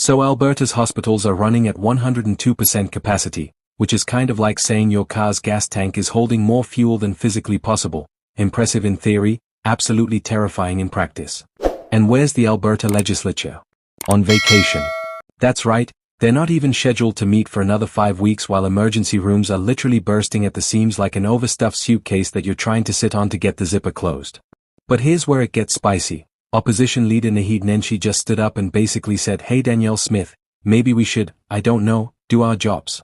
So Alberta's hospitals are running at 102% capacity, which is kind of like saying your car's gas tank is holding more fuel than physically possible. Impressive in theory, absolutely terrifying in practice. And where's the Alberta legislature? On vacation. That's right, they're not even scheduled to meet for another 5 weeks while emergency rooms are literally bursting at the seams like an overstuffed suitcase that you're trying to sit on to get the zipper closed. But here's where it gets spicy. Opposition leader Naheed Nenshi just stood up and basically said, "Hey Danielle Smith, maybe we should, I don't know, do our jobs."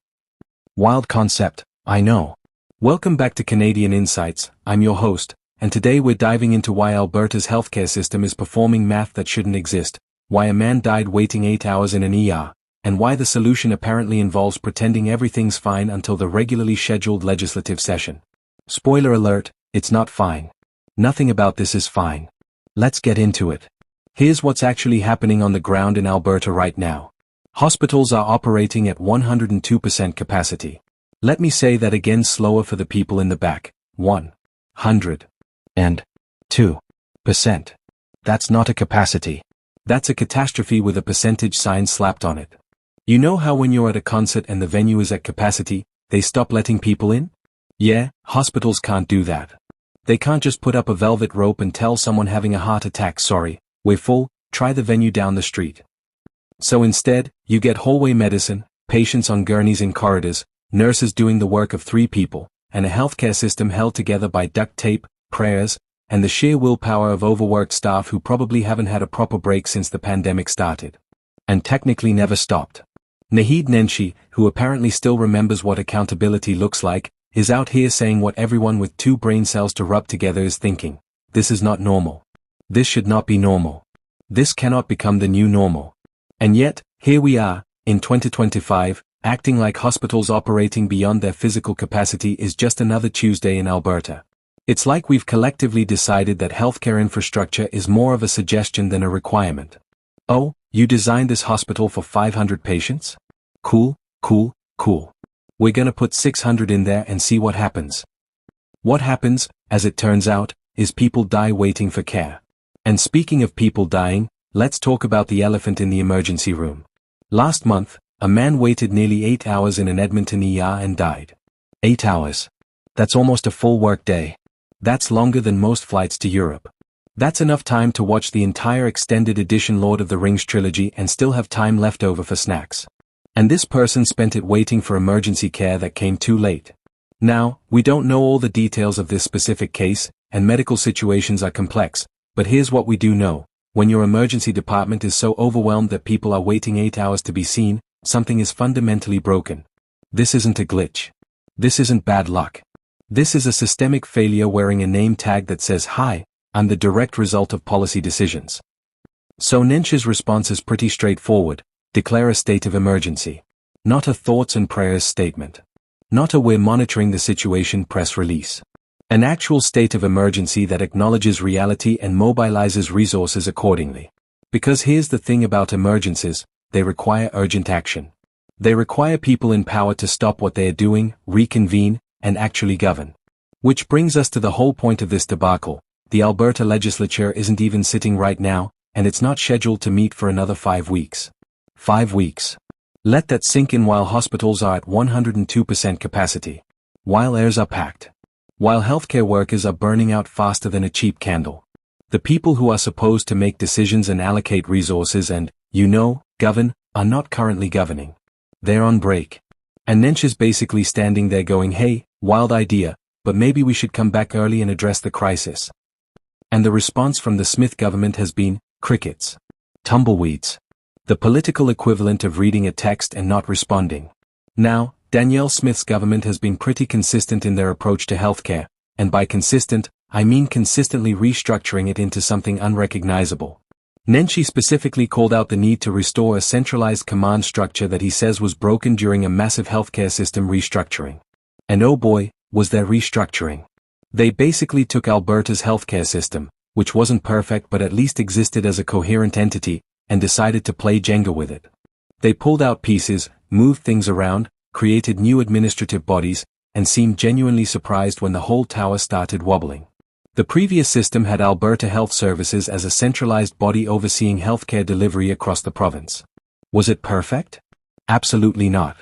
Wild concept, I know. Welcome back to Canadian Insights, I'm your host, and today we're diving into why Alberta's healthcare system is performing math that shouldn't exist, why a man died waiting 8 hours in an ER, and why the solution apparently involves pretending everything's fine until the regularly scheduled legislative session. Spoiler alert, it's not fine. Nothing about this is fine. Let's get into it. Here's what's actually happening on the ground in Alberta right now. Hospitals are operating at 102% capacity. Let me say that again slower for the people in the back. 102%. That's not a capacity. That's a catastrophe with a percentage sign slapped on it. You know how when you're at a concert and the venue is at capacity, they stop letting people in? Yeah, hospitals can't do that. They can't just put up a velvet rope and tell someone having a heart attack, "Sorry, we're full, try the venue down the street." So instead, you get hallway medicine, patients on gurneys in corridors, nurses doing the work of 3 people, and a healthcare system held together by duct tape, prayers, and the sheer willpower of overworked staff who probably haven't had a proper break since the pandemic started. And technically never stopped. Naheed Nenshi, who apparently still remembers what accountability looks like, is out here saying what everyone with 2 brain cells to rub together is thinking. This is not normal. This should not be normal. This cannot become the new normal. And yet, here we are, in 2025, acting like hospitals operating beyond their physical capacity is just another Tuesday in Alberta. It's like we've collectively decided that healthcare infrastructure is more of a suggestion than a requirement. Oh, you designed this hospital for 500 patients? Cool. We're gonna put 600 in there and see what happens. What happens, as it turns out, is people die waiting for care. And speaking of people dying, let's talk about the elephant in the emergency room. Last month, a man waited nearly 8 hours in an Edmonton ER and died. 8 hours. That's almost a full work day. That's longer than most flights to Europe. That's enough time to watch the entire extended edition Lord of the Rings trilogy and still have time left over for snacks. And this person spent it waiting for emergency care that came too late. Now, we don't know all the details of this specific case, and medical situations are complex, but here's what we do know. When your emergency department is so overwhelmed that people are waiting 8 hours to be seen, something is fundamentally broken. This isn't a glitch. This isn't bad luck. This is a systemic failure wearing a name tag that says, "Hi, I'm the direct result of policy decisions." So Nenshi's response is pretty straightforward. Declare a state of emergency. Not a thoughts and prayers statement. Not a "we're monitoring the situation" press release. An actual state of emergency that acknowledges reality and mobilizes resources accordingly. Because here's the thing about emergencies, they require urgent action. They require people in power to stop what they are doing, reconvene, and actually govern. Which brings us to the whole point of this debacle. The Alberta legislature isn't even sitting right now, and it's not scheduled to meet for another 5 weeks. 5 weeks. Let that sink in while hospitals are at 102% capacity. While airs are packed. While healthcare workers are burning out faster than a cheap candle. The people who are supposed to make decisions and allocate resources and, govern, are not currently governing. They're on break. And Nenshi's basically standing there going, "Hey, wild idea, but maybe we should come back early and address the crisis." And the response from the Smith government has been, crickets. Tumbleweeds. The political equivalent of reading a text and not responding. Now, Danielle Smith's government has been pretty consistent in their approach to healthcare, and by consistent, I mean consistently restructuring it into something unrecognizable. Nenshi specifically called out the need to restore a centralized command structure that he says was broken during a massive healthcare system restructuring. And oh boy, was there restructuring. They basically took Alberta's healthcare system, which wasn't perfect but at least existed as a coherent entity, and decided to play Jenga with it. They pulled out pieces, moved things around, created new administrative bodies, and seemed genuinely surprised when the whole tower started wobbling. The previous system had Alberta Health Services as a centralized body overseeing healthcare delivery across the province. Was it perfect? Absolutely not.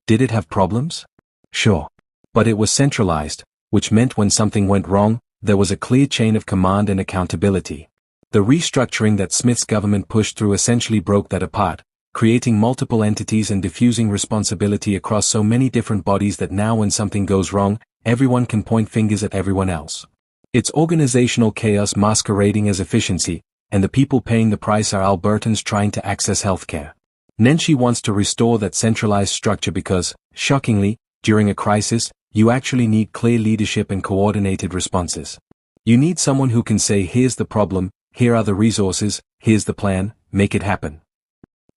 Did it have problems? Sure. But it was centralized, which meant when something went wrong, there was a clear chain of command and accountability. The restructuring that Smith's government pushed through essentially broke that apart, creating multiple entities and diffusing responsibility across so many different bodies that now when something goes wrong, everyone can point fingers at everyone else. It's organizational chaos masquerading as efficiency, and the people paying the price are Albertans trying to access healthcare. Nenshi wants to restore that centralized structure because, shockingly, during a crisis, you actually need clear leadership and coordinated responses. You need someone who can say, here's the problem, here are the resources, here's the plan, make it happen.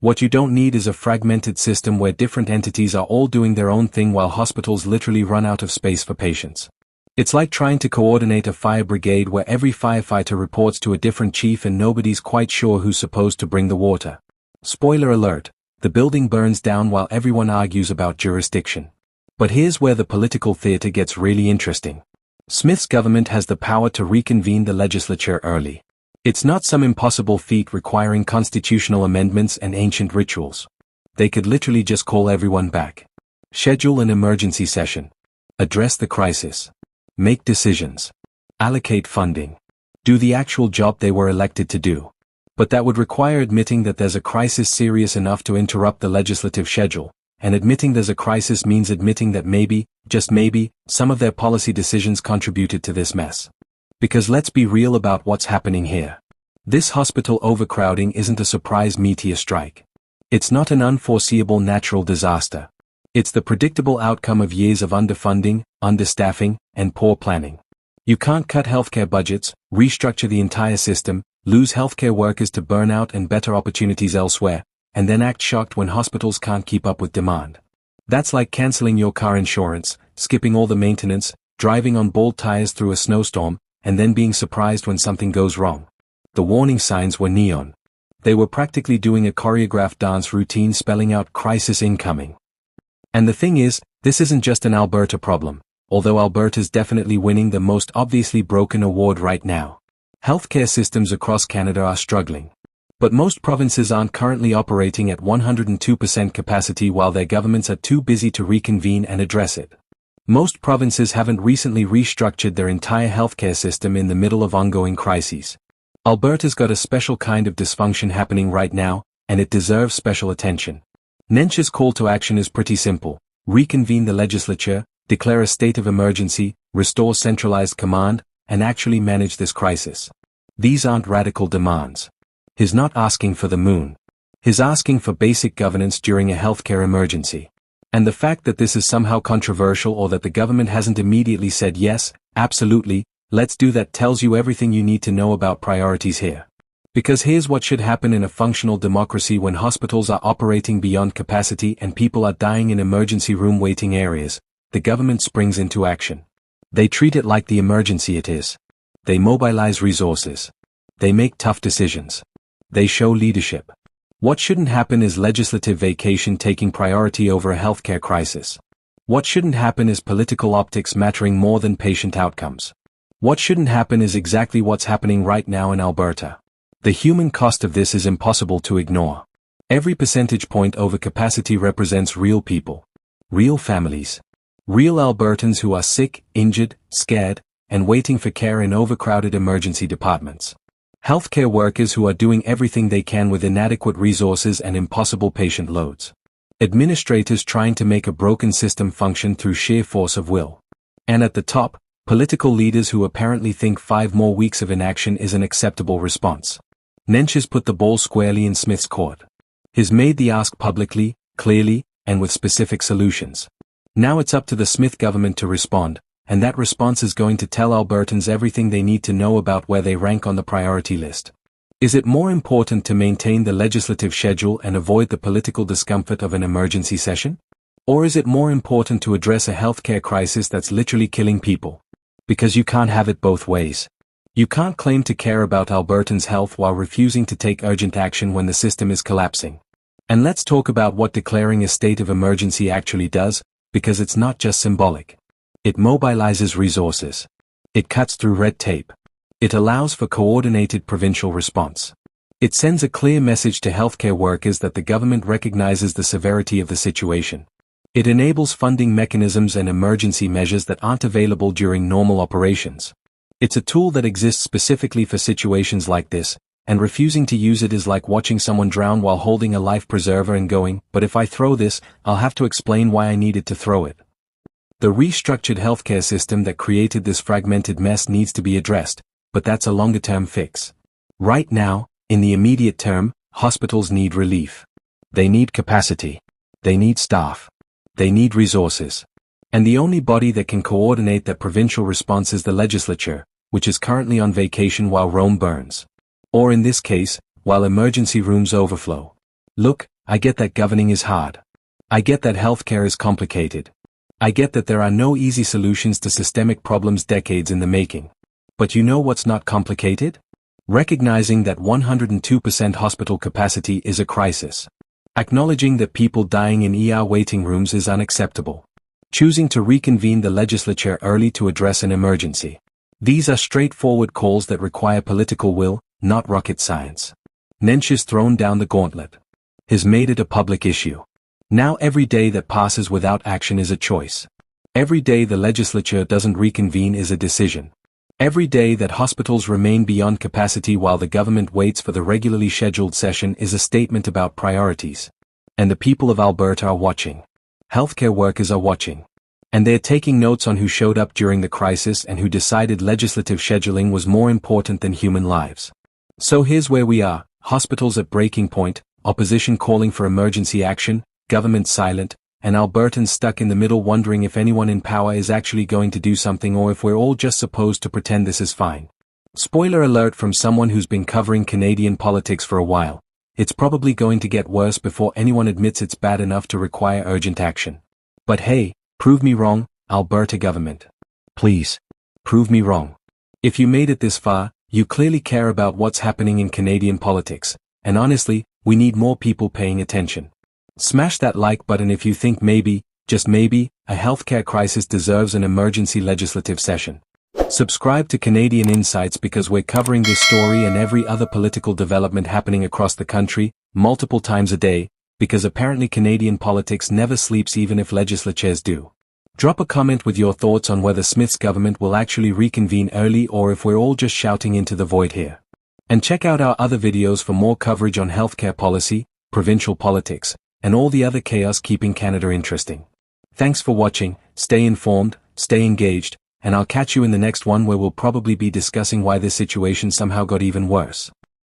What you don't need is a fragmented system where different entities are all doing their own thing while hospitals literally run out of space for patients. It's like trying to coordinate a fire brigade where every firefighter reports to a different chief and nobody's quite sure who's supposed to bring the water. Spoiler alert, the building burns down while everyone argues about jurisdiction. But here's where the political theater gets really interesting. Smith's government has the power to reconvene the legislature early. It's not some impossible feat requiring constitutional amendments and ancient rituals. They could literally just call everyone back. Schedule an emergency session. Address the crisis. Make decisions. Allocate funding. Do the actual job they were elected to do. But that would require admitting that there's a crisis serious enough to interrupt the legislative schedule, and admitting there's a crisis means admitting that maybe, just maybe, some of their policy decisions contributed to this mess. Because let's be real about what's happening here. This hospital overcrowding isn't a surprise meteor strike. It's not an unforeseeable natural disaster. It's the predictable outcome of years of underfunding, understaffing, and poor planning. You can't cut healthcare budgets, restructure the entire system, lose healthcare workers to burnout and better opportunities elsewhere, and then act shocked when hospitals can't keep up with demand. That's like canceling your car insurance, skipping all the maintenance, driving on bald tires through a snowstorm, and then being surprised when something goes wrong. The warning signs were neon. They were practically doing a choreographed dance routine spelling out crisis incoming. And the thing is, this isn't just an Alberta problem, although Alberta's definitely winning the most obviously broken award right now. Healthcare systems across Canada are struggling. But most provinces aren't currently operating at 102% capacity while their governments are too busy to reconvene and address it. Most provinces haven't recently restructured their entire healthcare system in the middle of ongoing crises. Alberta's got a special kind of dysfunction happening right now, and it deserves special attention. Nenshi's call to action is pretty simple. Reconvene the legislature, declare a state of emergency, restore centralized command, and actually manage this crisis. These aren't radical demands. He's not asking for the moon. He's asking for basic governance during a healthcare emergency. And the fact that this is somehow controversial or that the government hasn't immediately said yes, absolutely, let's do that tells you everything you need to know about priorities here. Because here's what should happen in a functional democracy when hospitals are operating beyond capacity and people are dying in emergency room waiting areas. The government springs into action. They treat it like the emergency it is. They mobilize resources. They make tough decisions. They show leadership. What shouldn't happen is legislative vacation taking priority over a healthcare crisis. What shouldn't happen is political optics mattering more than patient outcomes. What shouldn't happen is exactly what's happening right now in Alberta. The human cost of this is impossible to ignore. Every percentage point over capacity represents real people. Real families. Real Albertans who are sick, injured, scared, and waiting for care in overcrowded emergency departments. Healthcare workers who are doing everything they can with inadequate resources and impossible patient loads. Administrators trying to make a broken system function through sheer force of will. And at the top, political leaders who apparently think 5 more weeks of inaction is an acceptable response. Nenshi's put the ball squarely in Smith's court. He's made the ask publicly, clearly, and with specific solutions. Now it's up to the Smith government to respond, and that response is going to tell Albertans everything they need to know about where they rank on the priority list. Is it more important to maintain the legislative schedule and avoid the political discomfort of an emergency session? Or is it more important to address a healthcare crisis that's literally killing people? Because you can't have it both ways. You can't claim to care about Albertans' health while refusing to take urgent action when the system is collapsing. And let's talk about what declaring a state of emergency actually does, because it's not just symbolic. It mobilizes resources. It cuts through red tape. It allows for coordinated provincial response. It sends a clear message to healthcare workers that the government recognizes the severity of the situation. It enables funding mechanisms and emergency measures that aren't available during normal operations. It's a tool that exists specifically for situations like this, and refusing to use it is like watching someone drown while holding a life preserver and going, "But if I throw this, I'll have to explain why I needed to throw it." The restructured healthcare system that created this fragmented mess needs to be addressed, but that's a longer-term fix. Right now, in the immediate term, hospitals need relief. They need capacity. They need staff. They need resources. And the only body that can coordinate that provincial response is the legislature, which is currently on vacation while Rome burns. Or in this case, while emergency rooms overflow. Look, I get that governing is hard. I get that healthcare is complicated. I get that there are no easy solutions to systemic problems decades in the making. But you know what's not complicated? Recognizing that 102% hospital capacity is a crisis. Acknowledging that people dying in ER waiting rooms is unacceptable. Choosing to reconvene the legislature early to address an emergency. These are straightforward calls that require political will, not rocket science. Nenshi's thrown down the gauntlet. He's made it a public issue. Now every day that passes without action is a choice. Every day the legislature doesn't reconvene is a decision. Every day that hospitals remain beyond capacity while the government waits for the regularly scheduled session is a statement about priorities. And the people of Alberta are watching. Healthcare workers are watching. And they're taking notes on who showed up during the crisis and who decided legislative scheduling was more important than human lives. So here's where we are, hospitals at breaking point, opposition calling for emergency action, government silent, and Albertans stuck in the middle wondering if anyone in power is actually going to do something or if we're all just supposed to pretend this is fine. Spoiler alert from someone who's been covering Canadian politics for a while. It's probably going to get worse before anyone admits it's bad enough to require urgent action. But hey, prove me wrong, Alberta government. Please. Prove me wrong. If you made it this far, you clearly care about what's happening in Canadian politics, and honestly, we need more people paying attention. Smash that like button if you think maybe, just maybe, a healthcare crisis deserves an emergency legislative session. Subscribe to Canadian Insights because we're covering this story and every other political development happening across the country, multiple times a day, because apparently Canadian politics never sleeps even if legislatures do. Drop a comment with your thoughts on whether Smith's government will actually reconvene early or if we're all just shouting into the void here. And check out our other videos for more coverage on healthcare policy, provincial politics, and all the other chaos keeping Canada interesting. Thanks for watching, stay informed, stay engaged, and I'll catch you in the next one where we'll probably be discussing why this situation somehow got even worse.